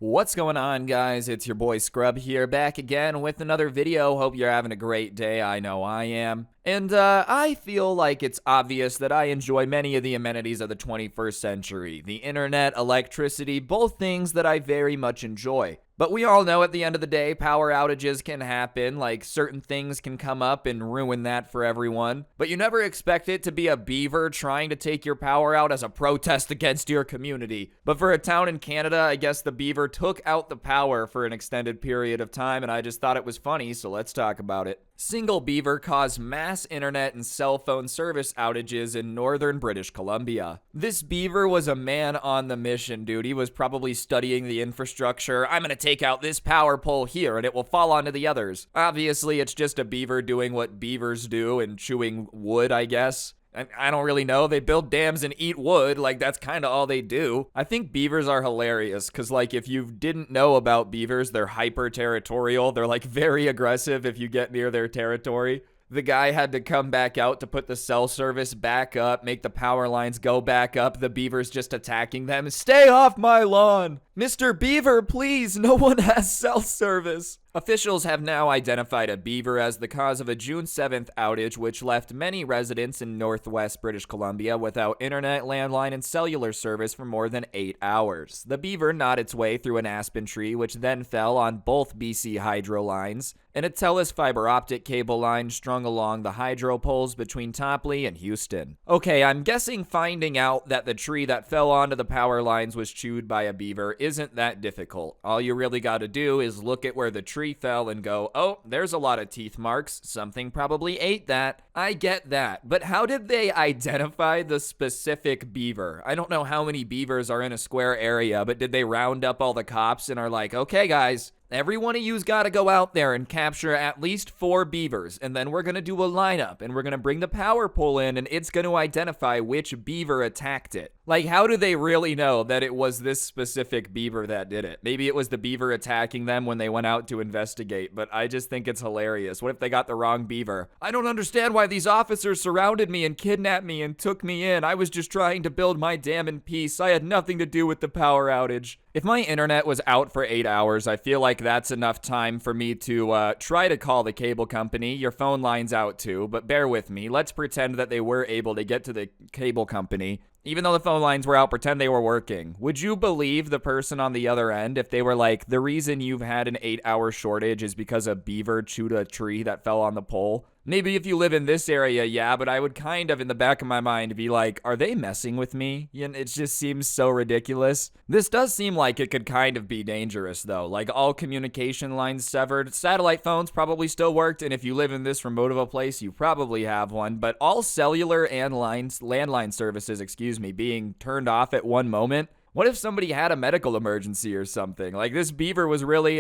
What's going on, guys? It's your boy Scrub here, back again with another video. Hope you're having a great day. I know I am. And I feel like it's obvious that I enjoy many of the amenities of the 21st century. The internet, electricity, both things that I very much enjoy. But we all know at the end of the day, power outages can happen, like certain things can come up and ruin that for everyone. But you never expect it to be a beaver trying to take your power out as a protest against your community. But for a town in Canada, I guess the beaver took out the power for an extended period of time, and I just thought it was funny, so let's talk about it. Single beaver caused mass internet and cell phone service outages in northern British Columbia. This beaver was a man on the mission, dude. He was probably studying the infrastructure. I'm gonna take out this power pole here and it will fall onto the others. Obviously, it's just a beaver doing what beavers do and chewing wood, I guess. I don't really know. They build dams and eat wood. Like, that's kind of all they do. I think beavers are hilarious because, like, if you didn't know about beavers, they're hyper-territorial. They're, like, very aggressive if you get near their territory. The guy had to come back out to put the cell service back up, make the power lines go back up. The beaver's just attacking them. Stay off my lawn! Mr. Beaver, please, no one has cell service. Officials have now identified a beaver as the cause of a June 7th outage, which left many residents in northwest British Columbia without internet, landline, and cellular service for more than 8 hours. The beaver gnawed its way through an aspen tree, which then fell on both BC hydro lines, and a TELUS fiber optic cable line strung along the hydro poles between Topley and Houston. Okay, I'm guessing finding out that the tree that fell onto the power lines was chewed by a beaver isn't that difficult. All you really gotta do is look at where the tree fell and go, oh, there's a lot of teeth marks. Something probably ate that. I get that. But how did they identify the specific beaver? I don't know how many beavers are in a square area, but did they round up all the cops and are like, okay, guys, every one of you's got to go out there and capture at least 4 beavers, and then we're going to do a lineup, and we're going to bring the power pole in, and it's going to identify which beaver attacked it. Like, how do they really know that it was this specific beaver that did it? Maybe it was the beaver attacking them when they went out to investigate, but I just think it's hilarious. What if they got the wrong beaver? I don't understand why these officers surrounded me and kidnapped me and took me in. I was just trying to build my dam in peace. I had nothing to do with the power outage. If my internet was out for 8 hours, I feel like that's enough time for me to try to call the cable company. Your phone line's out too, but bear with me. Let's pretend that they were able to get to the cable company. Even though the phone lines were out, pretend they were working. Would you believe the person on the other end if they were like, the reason you've had an 8-hour shortage is because a beaver chewed a tree that fell on the pole? Maybe if you live in this area, yeah, but I would kind of, in the back of my mind, be like, are they messing with me? It just seems so ridiculous. This does seem like it could kind of be dangerous, though. Like, all communication lines severed. Satellite phones probably still worked, and if you live in this remote of a place, you probably have one. But all cellular and landline services, being turned off at one moment. What if somebody had a medical emergency or something? Like, this beaver was really,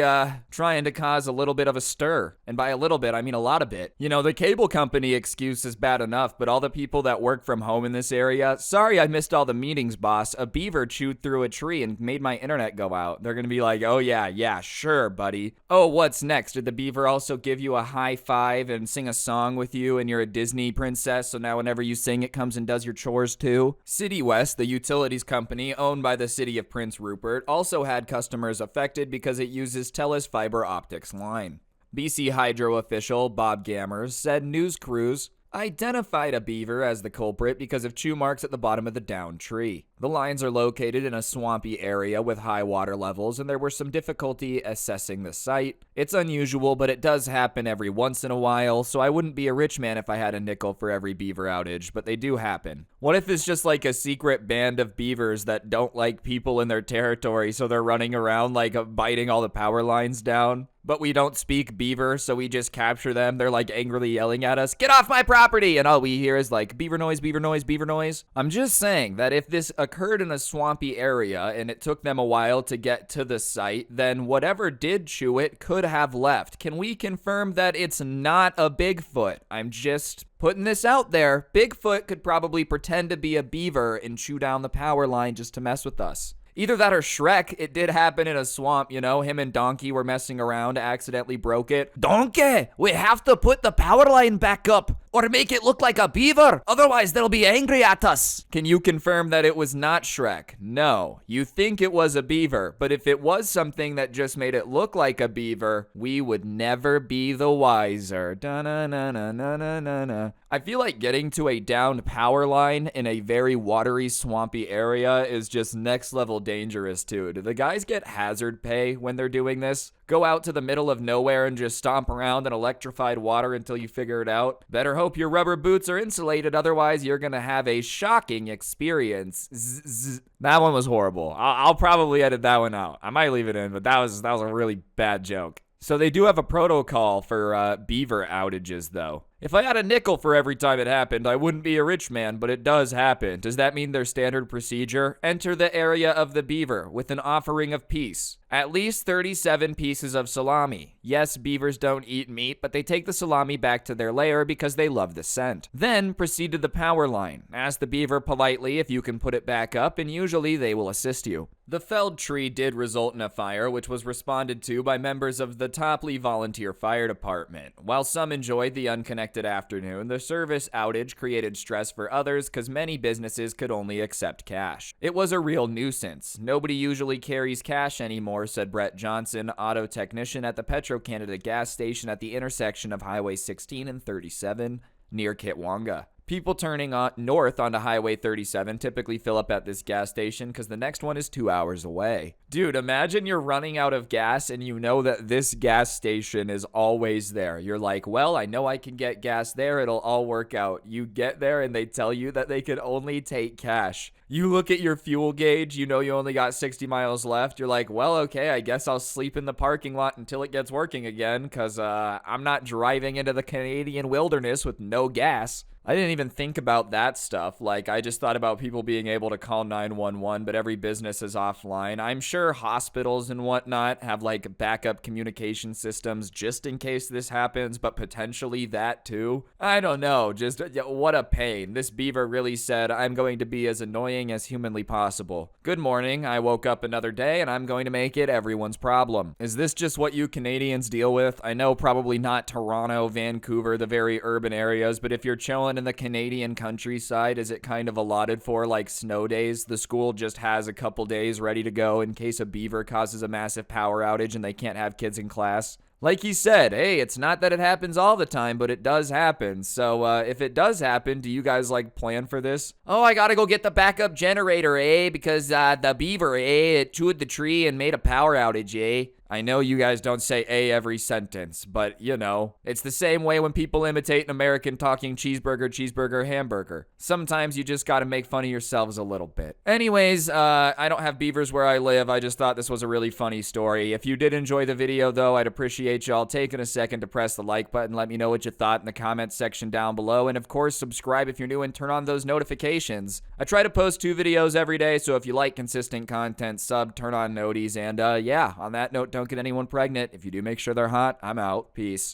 trying to cause a little bit of a stir. And by a little bit, I mean a lot of it. You know, the cable company excuse is bad enough, but all the people that work from home in this area, sorry I missed all the meetings, boss. A beaver chewed through a tree and made my internet go out. They're gonna be like, oh yeah, sure, buddy. Oh, what's next? Did the beaver also give you a high five and sing a song with you and you're a Disney princess, so now whenever you sing, it comes and does your chores too? City West, the utilities company owned by the city of Prince Rupert, also had customers affected because it uses TELUS fiber optics line. BC Hydro official Bob Gammers said news crews identified a beaver as the culprit because of chew marks at the bottom of the downed tree. The lines are located in a swampy area with high water levels, and there was some difficulty assessing the site. It's unusual, but it does happen every once in a while, so I wouldn't be a rich man if I had a nickel for every beaver outage, but they do happen. What if it's just like a secret band of beavers that don't like people in their territory, so they're running around like biting all the power lines down? But we don't speak beaver, so we just capture them. They're like angrily yelling at us, get off my property! And all we hear is like, beaver noise, beaver noise, beaver noise. I'm just saying that if this occurred in a swampy area and it took them a while to get to the site, then whatever did chew it could have left. Can we confirm that it's not a Bigfoot? I'm just putting this out there. Bigfoot could probably pretend to be a beaver and chew down the power line just to mess with us. Either that or Shrek. It did happen in a swamp, you know. Him and Donkey were messing around, accidentally broke it. Donkey, we have to put the power line back up, or make it look like a beaver. Otherwise, they'll be angry at us. Can you confirm that it was not Shrek? No. You think it was a beaver, but if it was something that just made it look like a beaver, we would never be the wiser. Da-na-na-na-na-na-na. I feel like getting to a downed power line in a very watery, swampy area is just next level dangerous too. Do the guys get hazard pay when they're doing this? Go out to the middle of nowhere and just stomp around in electrified water until you figure it out? Better hope your rubber boots are insulated, otherwise you're gonna have a shocking experience. Zzz. That one was horrible. I'll probably edit that one out. I might leave it in, but that was a really bad joke. So they do have a protocol for Beaver outages, though. If I had a nickel for every time it happened, I wouldn't be a rich man, but it does happen. Does that mean their standard procedure? Enter the area of the beaver with an offering of peace. At least 37 pieces of salami. Yes, beavers don't eat meat, but they take the salami back to their lair because they love the scent. Then proceed to the power line. Ask the beaver politely if you can put it back up, and usually they will assist you. The felled tree did result in a fire, which was responded to by members of the Topley Volunteer Fire Department. While some enjoyed the unconnected afternoon, the service outage created stress for others because many businesses could only accept cash. It was a real nuisance. Nobody usually carries cash anymore, said Brett Johnson, auto technician at the Petro-Canada gas station at the intersection of Highway 16 and 37 near Kitwanga. People turning north onto Highway 37 typically fill up at this gas station because the next one is 2 hours away. Dude, imagine you're running out of gas and you know that this gas station is always there. You're like, well, I know I can get gas there. It'll all work out. You get there and they tell you that they can only take cash. You look at your fuel gauge, you know you only got 60 miles left. You're like, well, okay, I guess I'll sleep in the parking lot until it gets working again because I'm not driving into the Canadian wilderness with no gas. I didn't even think about that stuff. Like, I just thought about people being able to call 911, but every business is offline. I'm sure hospitals and whatnot have like backup communication systems just in case this happens, but potentially that too. I don't know, just what a pain. This beaver really said, I'm going to be as annoying as humanly possible. Good morning, I woke up another day and I'm going to make it everyone's problem. Is this just what you Canadians deal with? I know probably not Toronto, Vancouver, the very urban areas, but if you're chilling in the Canadian countryside, is it kind of allotted for like snow days? The school just has a couple days ready to go in case a beaver causes a massive power outage and they can't have kids in class. Like he said, hey, it's not that it happens all the time, but it does happen. So if it does happen, do you guys like plan for this? Oh, I gotta go get the backup generator, because the beaver, it chewed the tree and made a power outage, I know you guys don't say every sentence, but you know, it's the same way when people imitate an American talking cheeseburger, cheeseburger, hamburger. Sometimes you just gotta make fun of yourselves a little bit. Anyways, I don't have beavers where I live. I just thought this was a really funny story. If you did enjoy the video though, I'd appreciate y'all taking a second to press the like button. Let me know what you thought in the comments section down below. And of course, subscribe if you're new and turn on those notifications. I try to post 2 videos every day, so if you like consistent content, sub, turn on noties, and yeah, on that note, don't get anyone pregnant. If you do, make sure they're hot. I'm out. Peace.